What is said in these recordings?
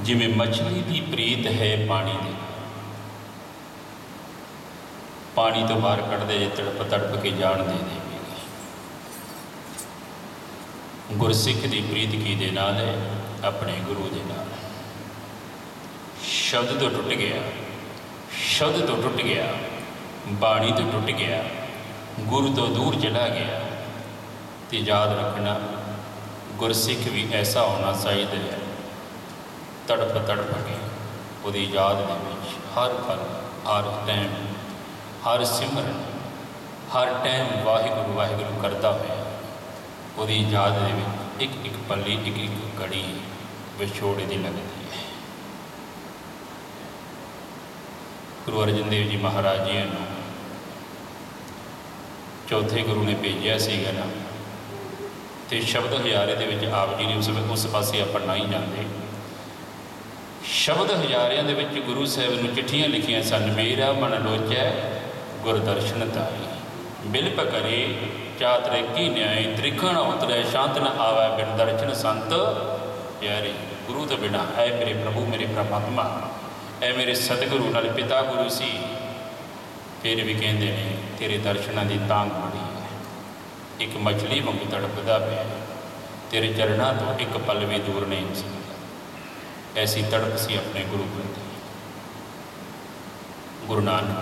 जिमें मछली की प्रीत है पानी दे, पानी तो बाहर कढ़ दे तड़प तड़प के जान दे देगी। गुरसिख की प्रीत की दे नाल है अपने गुरु दे नाल। शब्द तो टुट गया, शब्द तो टुट गया, बाणी तो टुट गया, गुरु तो दूर चला गया। तो याद रखना गुरसिख भी ऐसा होना चाहिए है, तड़प तड़प के वो याद दे विच हर पल हर टाइम हर सिमरन हर टाइम वाहिगुरु वाहिगुरु करता हुआ वो याद दे विच एक एक पली एक एक घड़ी विछोड़े की लगती है। गुरु अर्जन देव जी महाराज जी ने चौथे गुरु ने भेजा सीगा ना, तो शब्द हजारे दे विच आप जी ने उस पासे आप नहीं जाते। शब्द हजारियां दे विच गुरु साहब ने चिट्ठियां लिखियां सन। मेरा मन लोचै गुर दर्शन ताई, बिलप करे चात रेकी न्याय, त्रिखा न उतरे शांत न आवे बिन दर्शन संत प्यारे। गुरु तो बिना ऐ मेरे प्रभु मेरे परमात्मा ऐ मेरे सतगुरु नाल पिता गुरु सी, फिर भी कहते हैं तेरे दर्शनों की तांग बड़ी है। एक मछली वांगू तड़पदा पिया, तेरे चरणों तो एक पल भी दूर नहीं हो सकता। ऐसी तड़प सी अपने गुरु प्रति। गुरु नानक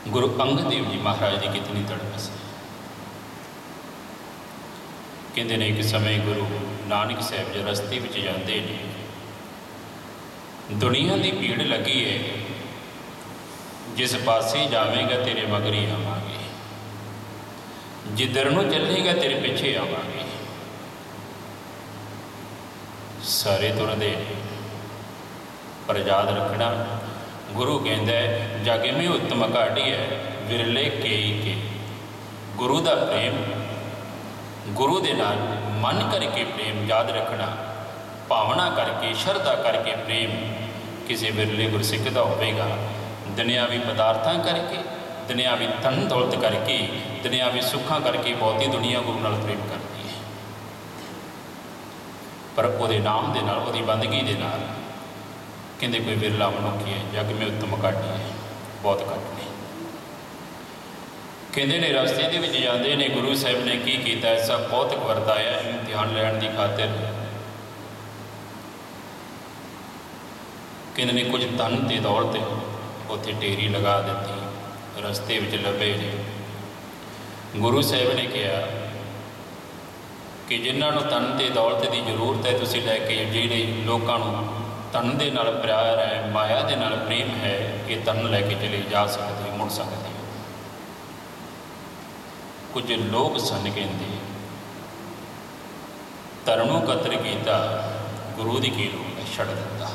गुरु अंगद देव जी महाराज की कितनी तड़प सी। कहते हैं एक समय गुरु नानक साहब जो रस्ते में जाते हैं, दुनिया की भीड़ लगी है, जिस पासे जावेगा तेरे मगर ही आवांगे, जिधर नूं चलेगा तेरे पिछे आवांगे। सारे तुरदे पर याद रखना गुरु कहता है जग में उत्तम घाटी है विरले के। गुरु का प्रेम गुरु दे नाल मन करके प्रेम याद रखना, भावना करके श्रद्धा करके प्रेम किसी विरले गुरसिख का होगा। दुनियावी पदार्थां करके दुनियावी धन दौलत करके दुनियावी सुखा करके बहुती दुनिया गुरु नाल प्रेम करती है, पर वो नाम दे नाल वो बंदगी दे नाल कहते कोई विरला मनुख है जग में उत्तम घाटी है, बहुत घट ने। कहते ने रस्ते के जाते ने गुरु साहब ने की किया, ऐसा बहुत वरताया इम्तिहान लैन की खातिर। कहते ने कुछ धन की दौलत उत्थे ढेरी लगा दी, रस्ते में लभे ने। गुरु साहब ने कहा कि जिन्होंने धन की दौलत की जरूरत है तुसीं लैके जिहड़े लोगों धन के नाल प्यार है माया के नाल प्रेम है, ये धन लैके चले जा सकते मुड़ सकते। कुछ लोग सन कहते धर्मों कतर किया गुरु की की लोग है, छड़ दिता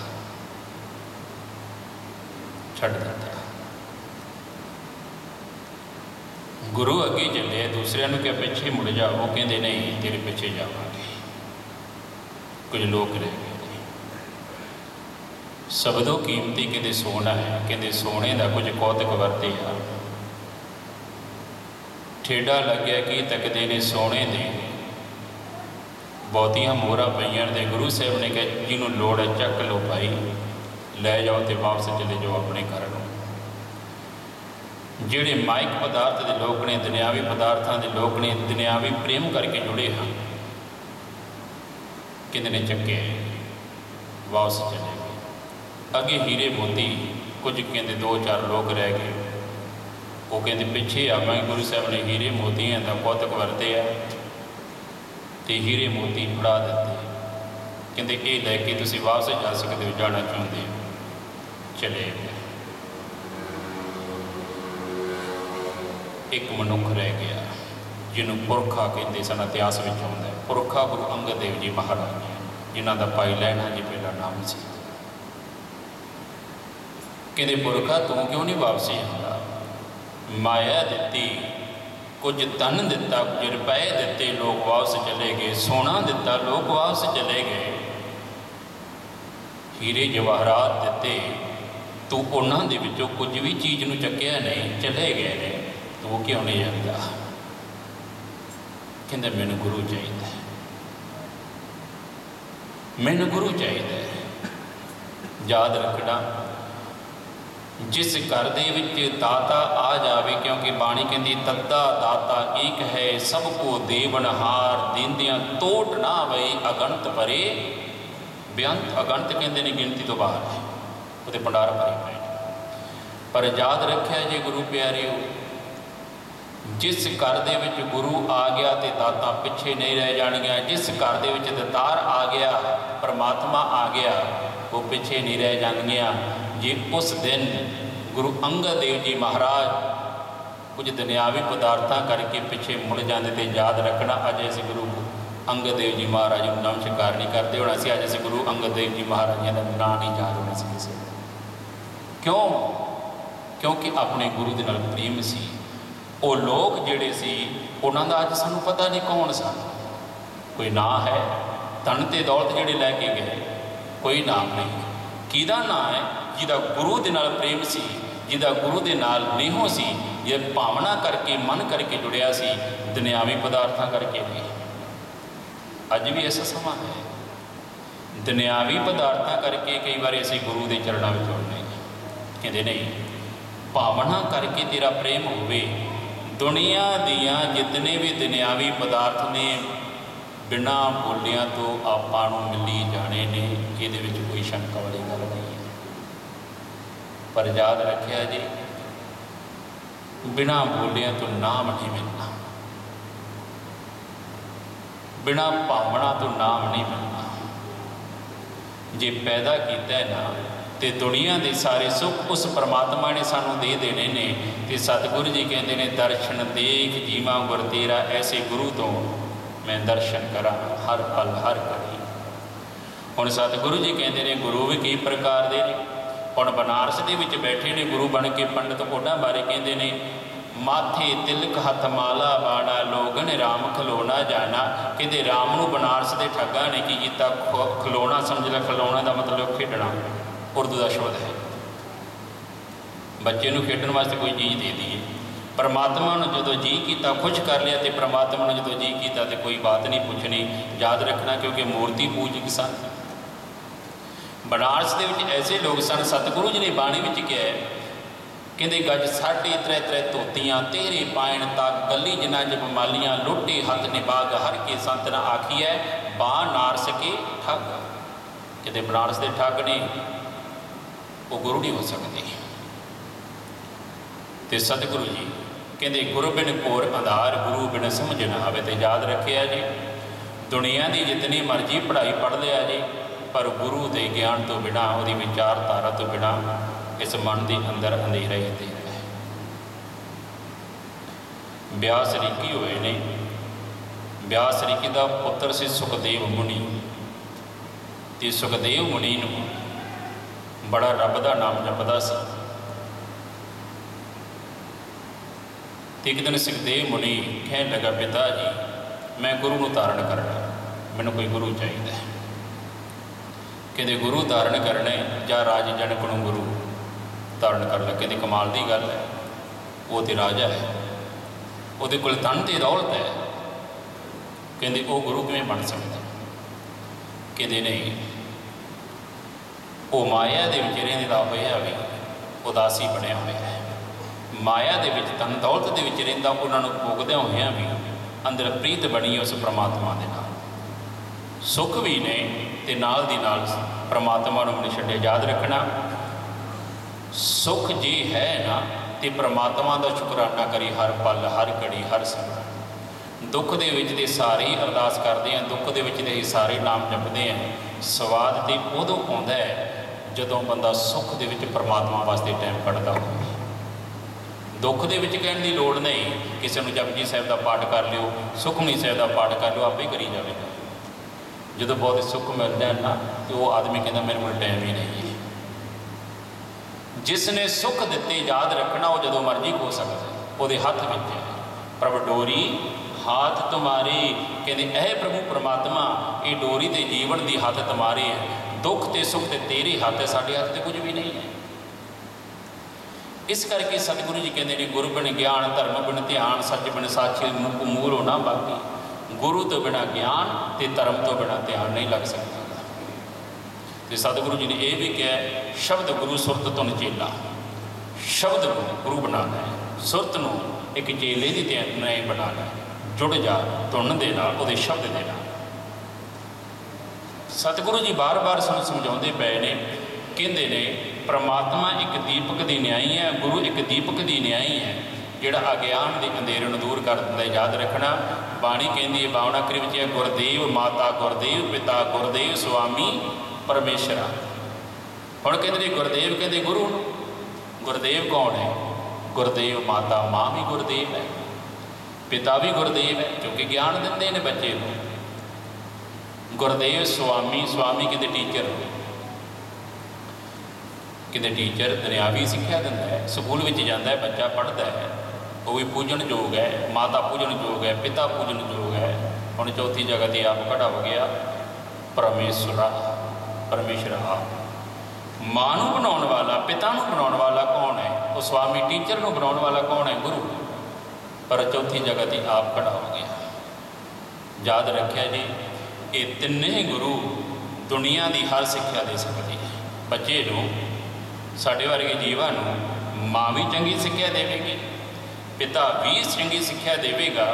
छड़ दिता। गुरु अगे चले दूसरों के पिछे मुड़ जाओ, वो कहते नहीं तेरे पिछे जावांगे। कुछ लोग रह गए सबदों कीमती कहते सोना है, कहते सोने का कुछ कौतक वरते आ। ठेडा लग्या कि तकते ने सोने दे, बहुतियां मोहरा पईयां दे। गुरु साहब ने कहा जिन्होंने लोड़ है चक लो भाई, लै जाओ तो वापस चले जाओ अपने घर में। जिहड़े माइक पदार्थ के लोग ने दुनियावी पदार्थों के लोग ने दुनियावी प्रेम करके जुड़े हैं, कहते ने चके वापस चले गए। अगे हीरे मोती कुछ कहते दो चार लोग रह गए, वो कहते पिछे आवांगे। गुरु साहब ने हीरे मोतियां का कौतक वरते आ तो हीरे मोती फड़ा दिते। कहते ये लैके तुसीं वापस जा सकते हो, जाना चाहते हो, चले गए। एक मनुख रह गया जिन्होंने पुरखा कहते सन, इतिहास में आता है पुरखा गुरु अंगद देव जी महाराज जिन्हों का भाई लैना जी पहला नाम से। कहते पुरखा तू क्यों नहीं वापसी आता? माया दिती कुछ धन दिता, कुछ रुपए दिते, लोग वापस चले गए। सोना दिता, लोग वापस चले गए। हीरे जवाहरात दिते, तू उन्होंने विचों कुछ भी चीज़ में चक्या नहीं, चले गए ने, तू क्यों नहीं जाता? कहते मैनू गुरु चाहिए। मैनू गुरु चाहिए। याद रखना, जिस घर दे विच दाता आ जावे, क्योंकि बाणी कहती तद्दा दाता एक है, सबको देवनहार, देंदियां तोट ना वई, अगणत परे बेअंत। अगणत कहते ने गिनती तो बाहर है, वो भंडार भरे पे। पर याद रखिया जे गुरु प्यारिओ, जिस घर दे विच गुरु आ गया तो दाता पिछे नहीं रह जाणगियां। जिस घर दे विच दतार आ गया, परमात्मा आ गया, वो पिछे नहीं रह जाणगियां। जे उस दिन गुरु अंगद देव जी महाराज कुछ दुनियावी पदार्थां करके पिछे मुड़ जाते तो याद रखना, अज असीं गुरु अंगद देव जी महाराज को नमस्कार नहीं करते होना सी। अज असीं गुरु अंगद देव जी महाराज का नाम नहीं याद होना सी किसी। क्यों? क्योंकि अपने गुरु के नाल प्रेम सी। वो लोग जिहड़े सी उन्हां दा अज सानूं पता नहीं कौन सन। कोई नाम है, धन ते दौलत जिहड़े लैके गए, कोई नाम नहीं। किहदा नाम है? जिहदा गुरु दे नाल प्रेम सी, जिहदा गुरु दे नाल नेहो सी, जे भावना करके मन करके जुड़िया सी, दुनियावी पदार्थां करके नहीं। अज भी ऐसा समा है, दुनियावी पदार्थां करके कई बार असीं गुरु के चरणों में जुड़ने कहते नहीं। भावना करके तेरा प्रेम होवे, दुनिया दियां जितने भी दुनियावी पदार्थ ने बिना बोलियां तो आपां नूं मिली जाने ने, ये कोई शंका वाली गल नहीं है। पर याद रखिया जी, बिना बोलियां तो नाम नहीं मिलना, बिना भावना तो नाम नहीं मिलना। जे पैदा किया है ना, तो दुनिया के सारे सुख उस परमात्मा ने सानू दे देने ने। तो सतगुरु जी कहते हैं, दर्शन देख जीवा गुर तेरा, ऐसे गुरु तो मैं दर्शन करा हर पल हर घड़ी। हुण सतगुरु जी कहते हैं गुरु भी कई प्रकार के ने। हुण बनारस के विच बैठे ने गुरु बन के पंडित, उन्हां बारे कहते हैं, माथे तिलक हथ माला बाड़ा, लोगन राम खलोना जाना। कहते राम नूं बनारस के ठग्गां ने की कीता, खलोना समझ ला। खलोना का मतलब खेडना, उर्दू का शब्द है। बच्चे नूं खेडण वास्ते कोई चीज़ दे दी है। परमात्मा ने जो जी किया खुश कर लिया, तो परमात्मा ने जो जी किया तो कोई बात नहीं पूछनी। याद रखना, क्योंकि मूर्ति पूजक सन। बनारस के विच ऐसे लोग सन, सतगुरु जी ने बाणी में कहा है, कहते गज साढ़े त्रै त्रै धोतियां, तेरे पायण तक गली जिन्ना च बमालियां, लुटे हथ निबाग हर के संत न आखी है, बा नार सके ठग। कहते बनारस के ठग ने वो गुरु नहीं हो सकते। तो सतगुरु जी कहते गुरु बिन घोर अंधार, गुरु बिन समझ न आवे। तो याद रखिया जी, दुनिया की जितनी मर्जी पढ़ाई पढ़ लिया जी, पर गुरु के ज्ञान तो बिना, वो विचारधारा तो बिना इस मन के अंदर अंधेरा ही अंधेरा है। व्यास ऋषि हुए ने, व्यास ऋषि का पुत्र से सुखदेव मुनि। तो सुखदेव मुनि नूं बड़ा रब का नाम जपदा सी। तो एक दिन सुखदेव मुनि कहने लगा, पिता जी मैं गुरु को धारण करना, मैनू कोई गुरु चाहिए। कहते गुरु धारण करने जा राज जनक नूं गुरु धारण कर ला। कहते कमाल की गल है, वो तो राजा है, वो धन ते दौलत है, कहते वो गुरु किवें बन सकता। कहते नहीं, वो माया के विच रहिंदा होया भी उदासी बनया होया है। माया के विच धन दौलत के विच रहिंदा, उन्होंने भोगद्या होया भी अंदर प्रीत बनी है उस परमात्मा के नाल। सुख भी ने ते नाल दी नाल परमात्मा नूं नहीं छड्डिया। याद रखना, सुख जे है ना तो परमात्मा का शुकराना करी हर पल हर घड़ी हर समय। दुख दे विच ते सारे ही अरदास करते हैं, दुख दे विच ते सारे नाम जपते हैं। स्वाद तो उदों आउंदा है जदों बंदा सुख दे विच परमात्मा वास्ते टाइम कढ़दा हो। दुख दे विच कहण दी लोड़ नहीं, किसी नूं जपजी साहिब का पाठ कर लिओ, सुखमनी साहिब का पाठ कर लो, आपे करी जाएगा। जो बहुत सुख मिल जाए ना, तो वो आदमी कहता मेरे को टाइम ही नहीं है। जिसने सुख दिते याद रखना, वो जो मर्जी हो सकता, वो हाथ में है। प्रभ डोरी हाथ तुम्हारे, कहते ऐ प्रभु परमात्मा, ये डोरी तो जीवन की हाथ तुम्हारे है। दुख तो सुख तो तेरे हाथ है, साढ़े हाथ तो कुछ भी नहीं है। इस करके सतगुरु जी कहते हैं, गुरु बिन ज्ञान धर्म बिन ध्यान, सच बिन साक्षी मुख मूल होना बाकी। गुरु तो बिना ज्ञान ते धर्म तो बिना ध्यान नहीं लग सकता। तो सतगुरु जी ने यह भी कहा, शब्द गुरु सुरत तुन चेला। शब्द को गुरु बनाना है, सुरत को एक चेले की तरह बनाना है। जुड़ जा धुन दे नाल, उहदे शब्द दे नाल। सतगुरु जी बार बार सानूं समझाउंदे पए ने, कहंदे ने परमात्मा एक दीपक दी न्याई है, गुरु एक दीपक दी न्याई है, जिहड़ा अज्ञान के अंधेरे नूं दूर कर दिंदा है। याद रखना, बाणी कहंदी है बावणाकरी विच है, गुरदेव माता गुरदेव पिता गुरदेव स्वामी परमेश्वरा। हुण कहंदे ने गुरदेव, कहंदे गुरु। गुरदेव कौन है? गुरदेव माता, माँ भी गुरदेव है, पिता भी गुरदेव है, क्योंकि ज्ञान दिंदे ने बच्चे को। गुरदेव स्वामी, स्वामी कहते टीचर, कहते टीचर दुनियावी सिक्ख्या दिंदा है। स्कूल में जाता है बच्चा, पढ़ता है, वो भी पूजन योग है, माता पूजन योग है, पिता पूजन योग है। हुण चौथी जगह ते आप खड़ा हो गया परमेश्वरा, परमेश्वर आप। माँ को बनाने वाला, पिता को बनाने वाला कौन है? वो स्वामी। टीचर को बनाने वाला कौन है? गुरु। पर चौथी जगह ते आप खड़ा हो गया। याद रखिया जी, ये तिन्ने गुरु दुनिया की हर सिक्ख्या दे सकते हैं। बच्चे को, साढ़े वर्गे जीवां नूं माँ भी चंगी सिक्ख्या देगी, पिता भी चंगी सिक्ख्या देगा,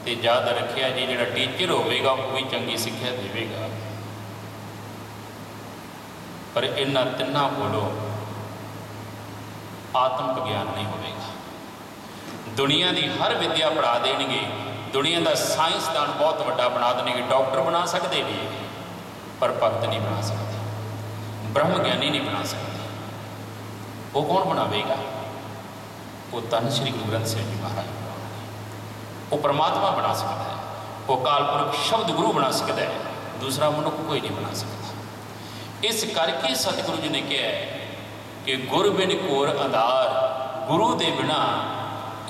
तो याद रखिया जी जिहड़ा टीचर होगा वो भी चंगी सिक्ख्या देगा। पर इन्हां तिन्हां कोलों आत्मक ज्ञान नहीं होगा। दुनिया की हर विद्या पढ़ा देंगे, दुनिया का साइंसदान बहुत वड्डा बना देंगे, डॉक्टर बना सकते हैं, पर भगत नहीं बना सकते, ब्रह्म ज्ञानी नहीं बना सकते। वो कौन बनावेगा? वो धन श्री गुरु ग्रंथ साहिब जी महाराज बनाएंगे। वो परमात्मा बना सकता है, वो कालपुरख शब्द गुरु बना सकता है, दूसरा मनुख कोई नहीं बना सकता। इस करके सतगुरु जी ने कहा है कि गुर बिन घोर अंधार, गुरु के बिना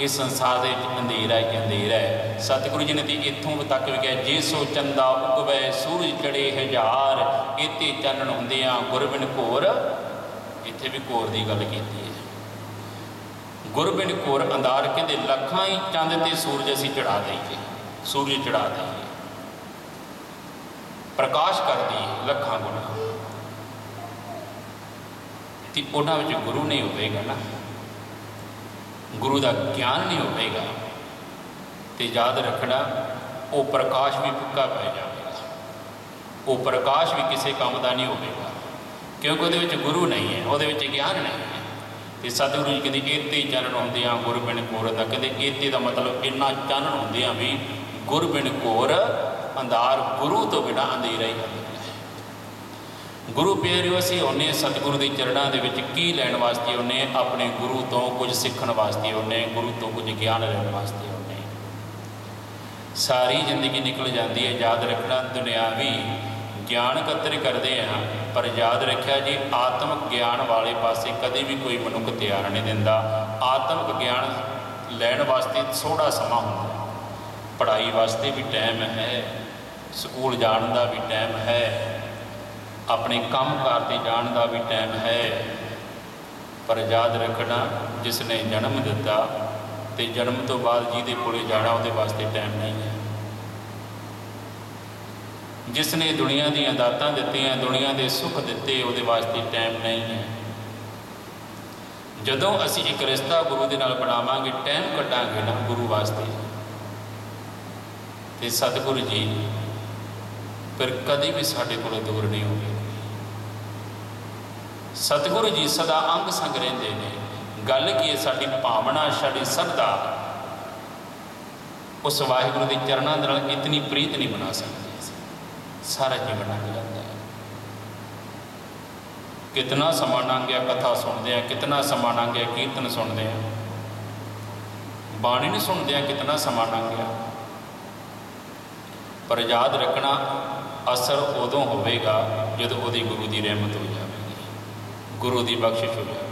इस संसार के अंधेरा ही अंधेरा है। सतगुरु जी ने तो इतों तक भी कहा, जे सो चंदा उगवै सूरज चढ़े हजार, इत्ते चानण हुंदियां गुर बिन घोर। इत्थे भी घोर की गल की है। गुर बिन घोर अंधार, कहते लखां ही चंद ते सूरज असीं चढ़ा दईए, सूरज चढ़ा दईए, प्रकाश कर दईए लखां गुणा, तो उन्होंने गुरु नहीं होगा ना, गुरु का ज्ञान नहीं होगा, तो याद रखना वो प्रकाश भी फिक्का पै जाएगा, वो प्रकाश भी किसी काम का नहीं होगा, क्योंकि वो गुरु नहीं है, वो ज्ञान नहीं है। तो सतगुरु जी कहते इत्ते चानण होंदियां गुर बिन घोर अंधार। कहते इत्ते का मतलब इन्ना चानण होंदियां भी गुर बिन घोर अंधार, गुरु तो बिना अंधेरा ही अंधेरा है। गुरु प्यारिओ, असीं आउने सतगुरु के चरणों के की लैण वास्ते आउने? अपने गुरु तो कुछ सीखण वास्ते आउने, गुरु तो कुछ ज्ञान लैण वास्ते आउने। सारी जिंदगी निकल जाती है, याद रखना दुनियावी ज्ञान इकट्ठे करते हैं, पर याद रखिया जी आत्मक ज्ञान वाले पासे कभी भी कोई मनुख तैयार नहीं दिंदा। आत्मक ज्ञान लैण वास्ते थोड़ा समा होंदा, पढ़ाई वास्ते भी टाइम है, स्कूल जाने का भी टाइम है, अपने काम कार ते जाने का भी टाइम है, पर याद रखना जिसने जन्म दिता तो जन्म तो बाद जिहदे कोले जाना उहदे वास्ते टाइम नहीं है। जिसने दुनिया दीयां दातां दित्तियां, दुनिया के सुख दिते, उहदे वास्ते टाइम नहीं है। जदों असीं एक रिश्ता गुरु दे नाल बनावांगे, टाइम कटांगे ना गुरु वास्ते, तो सतगुरु जी फिर कभी भी साडे कोलों दूर नहीं होंगे। सतगुरु जी सदा अंग संग रहिंदे ने। गल की है, साडी भावना, साडी श्रद्धा उस वाहिगुरु के चरणों दे नाल इतनी प्रीत नहीं बना सकती, सारा जीवन लंघ जाता है। कितना समा लंघ गया कथा सुनते हैं, कितना समा लंघ गया कीर्तन सुनते हैं, बाणी नहीं सुनते हैं, कितना समा लंघ गया। पर याद रखना असर उदों होगा जब वो गुरु की रहमत हो जाएगी, गुरु की बख्शिश हो जाएगी।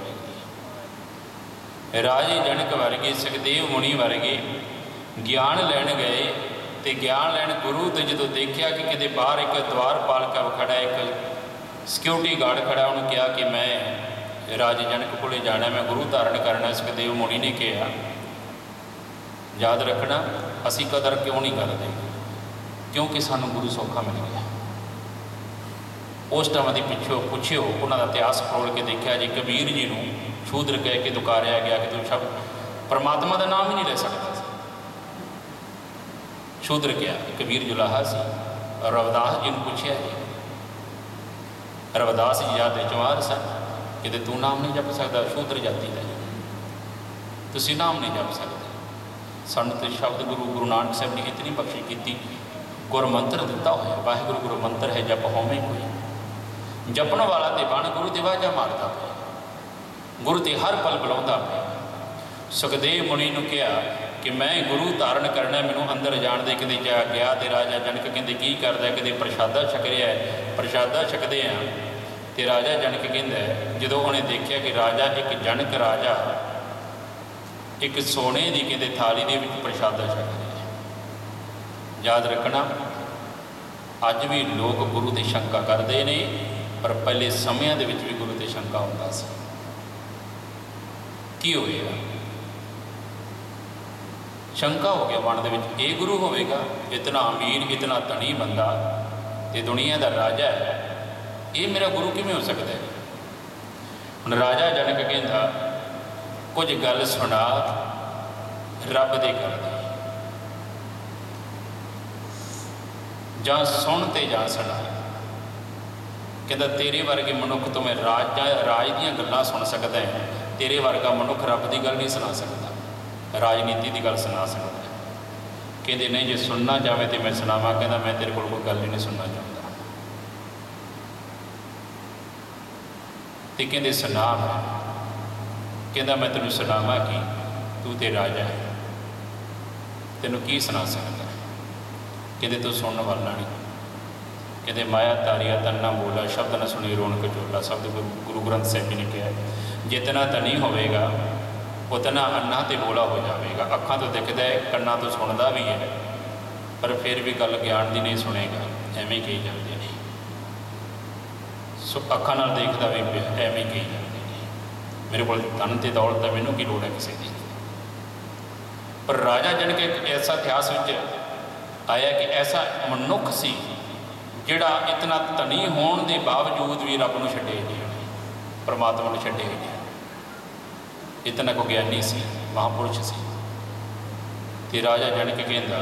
राजे जनक वर्गे, सुखदेव मुनि वर्गे ज्ञान लैन गए, तो ज्ञान लैन गुरु तो जो देखा कि कितने बाहर एक द्वारपाल का खड़ा, एक सिक्योरिटी गार्ड खड़ा, उन्होंने कहा कि मैं राजे जनक को जाना, मैं गुरु धारण करना। सुखदेव मुनि ने कहा, याद रखना असी कदर क्यों नहीं करते, क्योंकि सानू गुरु सौखा मिल गया। उस टाइम की पिछों पुछियो उन्होंने इतिहास फरोल के देखा जी कबीर जी को शूद्र कह के दुकारिया गया कि तू शब्द परमात्मा का नाम ही नहीं ले सकता। शूद्र क्या कबीर जुलाहा से रविदास जी ने पूछा जी, रविदास जी जाते चमार सन कि तू नाम नहीं जप सकता, शूद्र जाति का तुसी नाम नहीं जप सकते। सानू तो शब्द गुरु नानक साहब ने इतनी बख्शिश की, गुर मंत्र दिता होया वाहिगुरु गुरु मंत्र है जप होवे कोई, जपण वाला तो बन गुरु की वाजा मारता पे, गुरु तो हर पल बुलाता पे। सुखदेव मुनि ने कहा कि मैं गुरु धारण करना, मैनू अंदर जाण दे। कहते जा गया तो राजा जनक कहते की करदा, कहते प्रशादा छक रहा है। प्रशादा छकते हैं तो राजा जनक कहता जो उन्हें देखा कि राजा एक जनक राजा एक सोने की कहते थाली के प्रशादा छक रहा है। याद रखना अज भी लोग गुरु की शंका करते हैं, पर पहले समयां दे विच भी गुरु की शंका होता सी। की होएगा शंका हो गया मन के ये गुरु होगा इतना अमीर इतना धनी बंदा ये दुनिया का राजा है, ये मेरा गुरु किमें हो सकता है। हुण राजा जनक कहता कुछ गल सुना रब दे कर दे, जां सुन ते जां सुना। कहता तेरे वर्गे मनुख तो मैं राज दियां गल्लां सुन सकता है, तेरे वर्गा मनुख रब की गल नहीं सुना सकता, राजनीति की गल सुना सकता है। कहते नहीं जो सुनना चाहे तो मैं सुनावा, कहता मैं तेरे को कोई गल ही नहीं सुनना चाहता। तो कहते सुना, कहता मैं तेन सुनावा कि तू तो राजा है, तेनों की सुना सकता। कहते तू सुनने वाला नहीं। कहते माया तारिया तन्ना बोला शब्द न सुनी रौनक चोला, शब्द गुरु ग्रंथ साहिब जी ने कहा जितना धनी होगा उतना अन्ना तो बोला हो जाएगा। अखां तो दिखता है कन्ना तो सुनता भी है, पर फिर भी गल ज्ञान की नहीं सुनेगा, एवं कही जाते हैं। सो अखां नाल देखता भी पिया एवं कही जाते हैं। मेरे को धन ते दौलत है, मैनू की लोड़ है किसी की। पर राजा जनक एक ऐसा इतिहास आया कि ऐसा मनुख सी जिहड़ा इतना धनी होने के बावजूद भी रब नूं छड्डे नहीं, परमात्मा नूं छड्डे नहीं। इतना को ज्ञानी सी, महापुरुष सी। ते राजा जनक कहता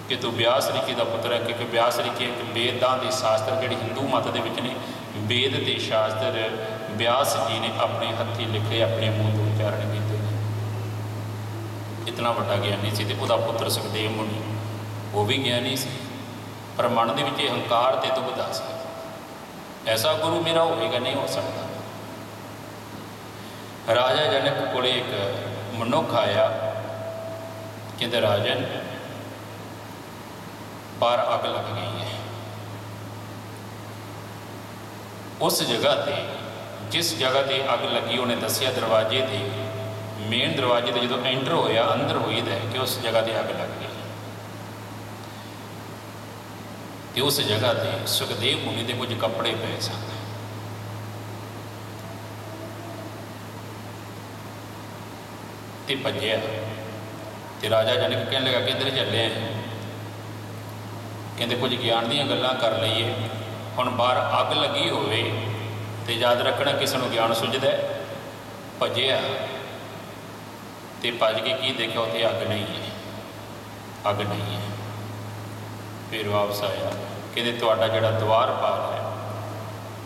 कि तू व्यास ऋषि का पुत्र है, क्योंकि व्यास ऋषि एक वेदां दे शास्त्र जिहड़े हिंदू मत दे विच ने, वेद के शास्त्र व्यास जी ने अपने हत्थी लिखे, अपने मूँह तो उच्चारण किए। इतना बड़ा ज्ञानी सी। ते उहदा पुत्र सुखदेव मुनि वो भी ज्ञानी सी, पर मन दे विच हंकार ते दुबदा सी। ऐसा गुरु मेरा होएगा नहीं हो सकता। राजा जनक को एक मनुख आया, कहते राजन बाहर अग लग गई है। उस जगह पे जिस जगह पे अग लगी उन्हें दसिया दरवाजे से मेन दरवाजे से जो एंटर होया अंदर हुई है कि उस जगह पर अग लग गई। तो उस जगह पर सुखदेव मुनि के कुछ कपड़े पे सन। तो भजया तो राजा जनक कहने लगा कि इधर चले, कहते कुछ ज्ञान दी गल्लां कर लईए। हुण बाहर अग लगी होवे तो याद रखना किसी को ज्ञान सुझदा है। भजया तो भज के की देखा उत्थे अग नहीं है, अग नहीं है। फिर वापस आया, कहते तुहाडा जिहड़ा द्वारपाल है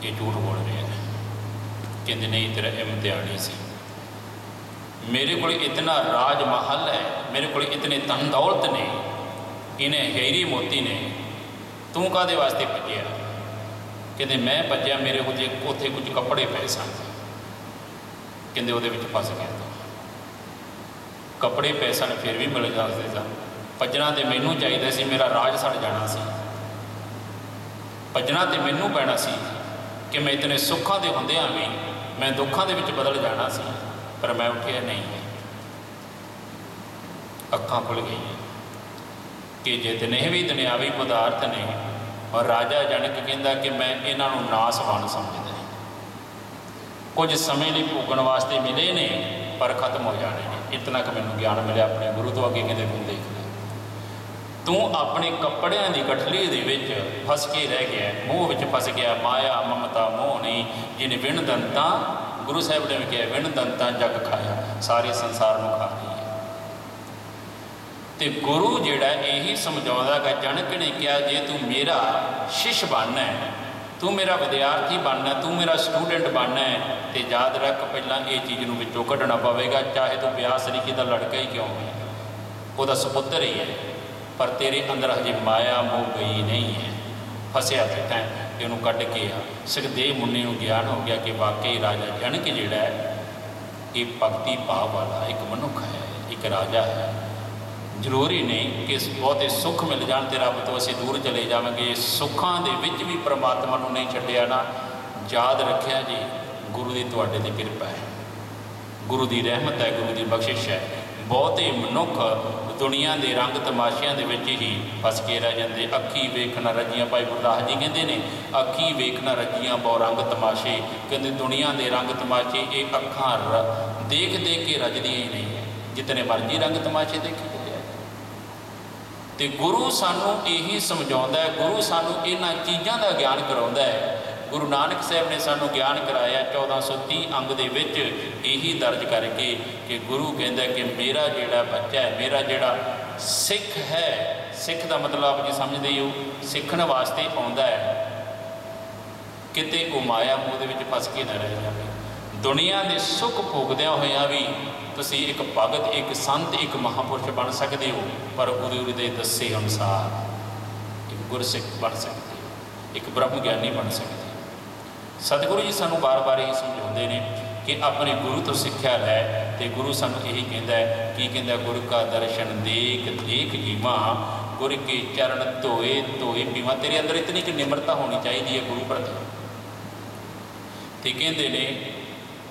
ये झूठ बोल रहा है। कहते नहीं तेरा इम्तिहान ही सी, मेरे को इतना राज महल है, मेरे को इतने धन दौलत ने, इन्हें हीरे मोती ने, तू काहदे वास्ते भजया। कहते मैं भजया मेरे उत्थे कुछ कपड़े पे सन, कहते वो फस गया। तो कपड़े पे सन फिर भी मिल जाते सन। भजना तो मैनू चाहिए सी, मेरा राज सड़ जाना सी। भजना तो मैनू पैना सी कि मैं इतने सुखों के होंदियां भी मैं दुखों के बदल जाना सी, पर मैं उठिया नहीं। अखां खुल गई कि जितने भी दुनियावी पदार्थ ने, और राजा जनक कहता कि मैं इन्हों नासवान समझदा, कुछ समय लिए भोगण वास्ते मिले ने पर खत्म हो जाने ने। इतना कि मैनूं ज्ञान मिले अपने गुरु तो अगे कहते तुम देख ले। तू अपने कपड़ियां की गठली दे विच फस के रह गया, मोह विच फस गया। माया ममता मोह नहीं, जिन्हें विण दंता, गुरु साहब ने भी कहा विण दंता जग खाया, सारे संसार में खा रही है। तो गुरु जिहड़ा यही समझाउंदा कि जनक ने कहा जे तू मेरा शिष्य बनना है, तू मेरा विद्यार्थी बनना, तू मेरा स्टूडेंट बनना है, तो याद रख पहला ये चीज़ नूं विचों कढ़ना पवेगा, चाहे तू व्यास ऋषि का लड़का ही क्यों है, वह सपुत्र ही है, पर तेरे अंदर हजे माया मोह गई नहीं है, फसिया बैठा है। इनू कढ़ के आ सुखदेव मुनि नूं ज्ञान हो गया कि वाकई राजा जनक जिहड़ा है ये भगती भाव वाला एक मनुख है, एक राजा है। जरूरी नहीं कि बहुते सुख मिल जाण ते रब तो असीं दूर चले जावांगे, सुखां दे विच भी परमात्मा नूं नहीं छड्डिया ना। याद रखिया जी, गुरु की तुहाडे ते कृपा है, गुरु की रहमत है, गुरु की बख्शिश है। बहुते मनुख दुनिया के रंग तमाशियां दे विच ही फस के रह जाते। अखी वेखना रजियां, भाई गुरदास जी कहते हैं अखी वेखना रजियां बहु रंग तमाशे, कहते दुनिया के रंग तमाशे ये अखां देख देख के रजदियां ही नहीं है, जितने मर्जी रंग तमाशे देखे जाए। तो गुरु सानू यही समझाउंदा है, गुरु सानू इन्हां चीज़ां का ज्ञान कराउंदा है। गुरु नानक साहब ने सानू ज्ञान कराया 1430 अंग दे विच यही दर्ज करके कि गुरु कहता कि मेरा जिहड़ा बच्चा है, मेरा जिहड़ा सिख है, सिख का मतलब आप जी समझते हो, सीखण वास्ते आउंदा है, किते वो माया मोह दे विच फस के न रह जाए। दुनिया के सुख भोगद्या होया भी तुसीं एक भगत, एक संत, एक महापुरुष बन सकते हो, पर गुरु के दस्से अनुसार एक गुरसिख बन सकते हो, एक ब्रह्म ज्ञानी बन सकते हो। सतगुरु जी सानू बार बार यही समझाते हैं कि अपने गुरु तो सिक्ख्या लै। तो गुरु सानू यही कहता है कि कहता गुरु का दर्शन देख देख जीवा, गुरु के चरण धोए धोए पीवा। तेरे अंदर इतनी कि निम्रता होनी चाहिए है गुरु प्रति। तो कहते ने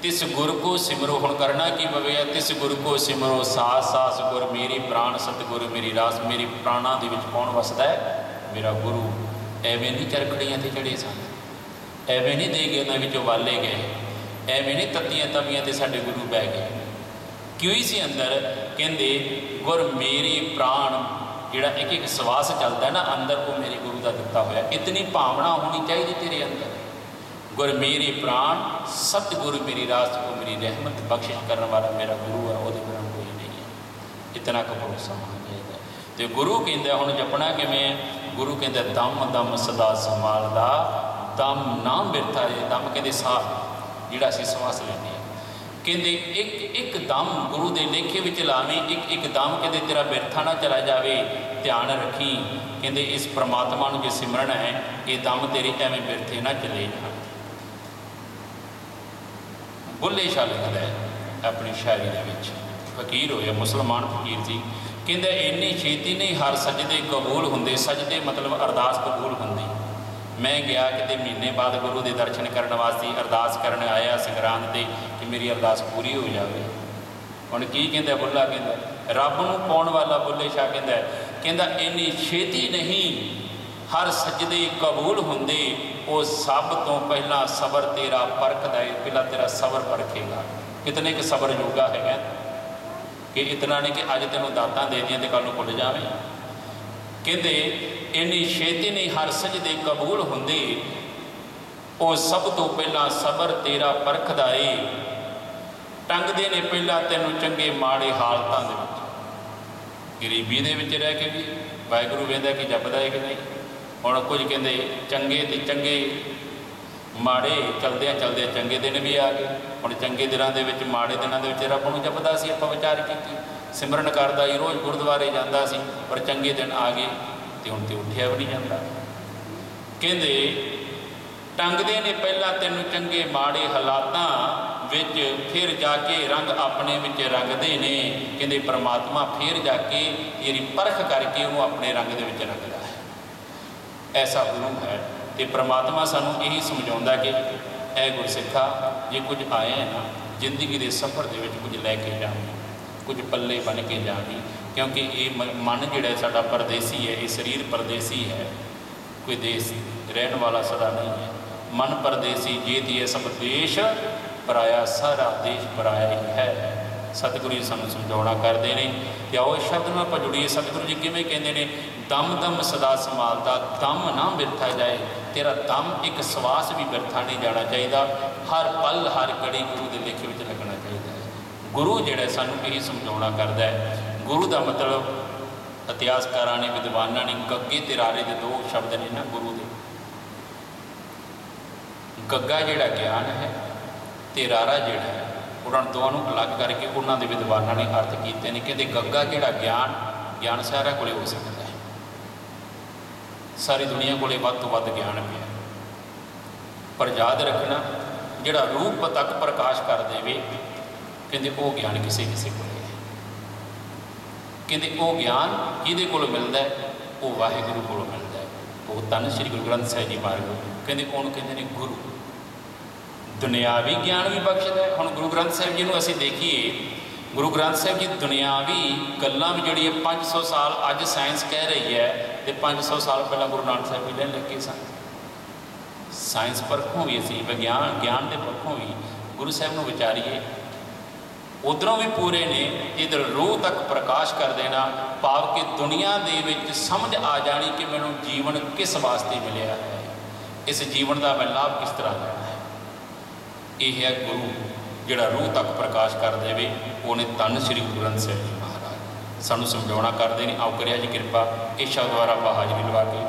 तिस गुरु को सिमरो, हुण करना की पवेगा, तिस गुरु को सिमरो सास सास गुर मेरी प्राण सतगुरु मेरी रास। मेरी प्राणा दे विच कौन वसदा है? मेरा गुरु। एवें नहीं चरखड़ियां ते चढ़े सन, एवें नहीं दे गए उन्होंने विचों वाले गए, एवें नहीं तत्तियां तवियां ते साडे गुरु बह गए। क्यों इसी अंदर कहते गुर मेरे प्राण, जिहड़ा एक एक सवास चलता है ना अंदर, वो मेरे गुरु का दिता होया। इतनी भावना होनी चाहिए तेरे अंदर। गुर मेरे प्राण सतगुरु मेरी रास, को मेरी रहमत बख्शिश करने वाला मेरा गुरु है, वो बिना कोई नहीं है। इतना का भरोसा होना चाहिए। तो गुरु कहता हुण जपना किवें? गुरु कहता दम दम सदा संभालदा, दम नाम बिरथा है। दम कहते साह जिहड़ा असीं श्वास लैंदे हां, कहते एक एक दम गुरु के लेखे विच लावी, एक एक दम कहते तेरा बिरथा ना चला जाए। ध्यान रखी, कहते इस परमात्मा नूं जे सिमरना है, ये दम तेरे एवें बिरथे ना चले जाण। बुल्ले शाह लिखदा है अपनी शायरी दे विच, फकीर होया, मुसलमान फकीर सी। कहंदा इन्नी छेती नहीं हर सजदे कबूल हुंदे, सजदे मतलब अरदास कबूल हुंदी। मैं गया कि महीने बाद गुरु के दर्शन करने वास्ते अरदास करने आया संग्रांद से कि मेरी अरदास पूरी हो जाए। हुण की कहंदा बुल्ला, कहंदा रब नूं पाउण वाला बुल्ले शाह कहंदा इन्नी छेती नहीं हर सजदे कबूल हुंदे, वो सब तो पहला सबर तेरा परखदा है, पहला तेरा सबर परखेगा। कितने के सबर योगा है कि इतना नहीं कि अज तेनों दातां दे दियां ते कल नूं भुल जावे। कहते इन्नी छेती नहीं हर सजदे कबूल हुंदे, वो सब तो पहला सबर तेरा परखदा है। टंगदे ने पहला तेनों चंगे माड़े हालतां दे विच, गरीबी दे विच रह के भी वाहिगुरू वेंदा कि जपदा है कि नहीं। हुण कुछ कहते चंगे ते चंगे माड़े चलदे चलदे चंगे दिन भी आ गए। हुण चंगे दिनां दे विच माड़े दिनां दे विच रब नूं जपदा सी, आपां विचार कीती, सिमरन करदा ही रोज़ गुरुद्वारे जांदा सी, पर चंगे दिन आ गए तो हुण तो उठिया भी नहीं जाता। कहंदे टंगदे ने पहला तैनूं चंगे माड़े हालातां विच, फिर जाके रंग अपने विच रंगदे ने। कहंदे परमात्मा फिर जाके तेरी परख करके उन्होंने अपने रंग दे विच रंगदा है। ऐसा गुरु है। तो परमात्मा सानू यही समझाउंदा कि ऐ गुरसिखा जे कुछ आए हैं ना जिंदगी के सफ़र के कुछ लैके जावी, कुछ पल्ले बन के जावी, क्योंकि ये मन जिहड़ा साडा परदेसी है, ये शरीर परदेसी है, कोई देश रहने वाला सदा नहीं है। मन परदेसी जे दिए सब देश पराया, सारा देश पराया ही है। सतगुरु जी सानू समझाउणा करते हैं। तो आओ इस शब्द में आप जुड़िए। सतगुरु जी किवें कहते हैं, दम दम सदा संभालता, दम ना बिरथा जाए। तेरा दम एक सवास भी बिरथा नहीं जाना चाहिए, हर पल हर घड़ी गुरु के लेखे में लगना चाहिए। गुरु जिहड़ा सानू यही समझाउणा करदा है। गुरु का मतलब इतिहासकारां ने विद्वानां ने गग्गे ते रारे के दो शब्द ने ना गुरु के। गग्गा जिहड़ा ज्ञान है ते रारा जिहड़ा है, उन्होंने दोनों अलग करके उन्होंने विद्वानों ने अर्थ किए हैं। कहते गग्गा जिहड़ा ज्ञान, ज्ञान सारा को हो सकता है, सारी दुनिया को वध तो वध ज्ञान पिया, पर याद रखना जिहड़ा रूप तक प्रकाश कर देवे, कहते वो ज्ञान किसी किसी को है। कहते वो ज्ञान किहदे कोलों मिलता है, वो वाहिगुरू कोलों मिलता है। वो धन श्री गुरु ग्रंथ साहिब जी महाराज कहते उन्होंने कहते हैं गुरु दुनियावी ज्ञान भी बख्शदा है। हुण गुरु ग्रंथ साहिब जी को असीं देखिए, गुरु ग्रंथ साहिब जी दुनियावी गल्लां भी जिहड़ी 500 साल अज साइंस कह रही है, तो 500 साल पहला गुरु नानक साहिब जी लैन लगे सन। साइंस परखों भी असीं विज्ञान ज्ञान के परखों भी गुरु साहिब नूं विचारीए, उधरों भी पूरे ने। इधर रूह तक प्रकाश कर देना, भाव कि दुनिया दे विच समझ आ जानी कि मैनूं जीवन किस वास्ते मिलिया है, इस जीवन का मैं लाभ किस तरह लेना है। यह है गुरु जिहड़ा रूह तक प्रकाश कर देवे, उन्हें धन श्री गुरु ग्रंथ साहिब जी महाराज सानू समझाउणा करते हैं। आओ करिया जी कृपा, इस शब्द द्वारा आप हाजरी लवा के